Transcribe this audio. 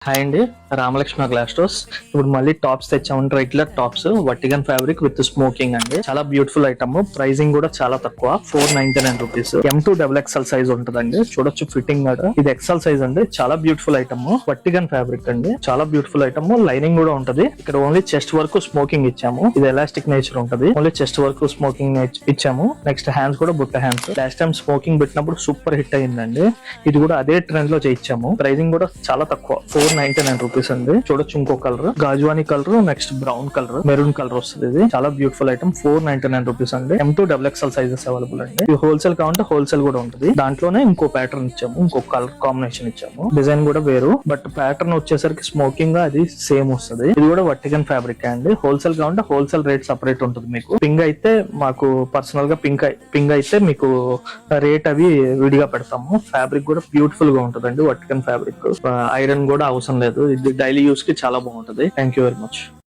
Hi అండి, Ramalakshmi glass stores. ఇప్పుడు మళ్ళీ టాప్స్ తెచ్చామంటే రెగ్యులర్ టాప్స్ వర్టిగన్ ఫ్యాబ్రిక్ విత్ స్మోకింగ్ అండి. చాలా బ్యూటిఫుల్ ఐటమ్. ప్రైసింగ్ కూడా చాలా తక్కువ, 499 రూపీస్. M2 సైజ్ ఉంటుందండి. చూడొచ్చు ఫిట్టింగ్ కూడా. ఇది ఎక్సెల్ సైజ్ అండి. చాలా బ్యూటిఫుల్ ఐటమ్. వర్టిగన్ ఫ్యాబ్రిక్ అండి. చాలా బ్యూటిఫుల్ ఐటమ్. లైనింగ్ కూడా ఉంటది. ఇక్కడ ఓన్లీ చెస్ట్ వర్క్ స్మోకింగ్ ఇచ్చాము. ఇది ఎలాస్టిక్ నేచర్ ఉంటది. ఓన్లీ చెస్ట్ వర్క్ స్మోకింగ్ ఇచ్చాము. నెక్స్ట్ హ్యాండ్స్ కూడా బుట్ట హ్యాండ్స్. లాస్ట్ టైం స్మోకింగ్ పెట్టినప్పుడు సూపర్ హిట్ అయిందండి. ఇది కూడా అదే ట్రెండ్ లో చేయించాము. ప్రైసింగ్ కూడా చాలా తక్కువ, 499 రూపీస్ అండి. చూడొచ్చు ఇంకో కలర్ గాజువాని colour, next brown colour, maroon colour వస్తుంది. ఇది చాలా బ్యూటిఫుల్ ఐటమ్. 499 రూపీస్ అండి. M2 సైజెస్ అవైలబుల్ అండి. ఇది హోల్సేల్ కావాలంటే హోల్సేల్ కూడా ఉంటుంది. దాంట్లోనే ఇంకో ప్యాటర్న్ ఇచ్చాము, ఇంకో కలర్ కాంబినేషన్ ఇచ్చాము. డిజైన్ కూడా వేరు, బట్ ప్యాటర్న్ వచ్చేసరికి స్మోకింగ్ అది సేమ్ వస్తుంది. ఇది కూడా వర్టిగన్ ఫ్యాబ్రిక్ అండి. హోల్సేల్ కావాలంటే హోల్సేల్ రేట్ సపరేట్ ఉంటుంది. మీకు పింగ్ అయితే మాకు పర్సనల్ గా పింగ్ అయితే మీకు రేట్ అవి విడిగా పెడతాము. ఫ్యాబ్రిక్ కూడా బ్యూటిఫుల్ గా ఉంటుందండి. వర్టిగన్ ఫ్యాబ్రిక్ ఐరన్ కూడా అవసరం లేదు. ఇది డైలీ యూస్ కి చాలా బాగుంటుంది. Thank you very much.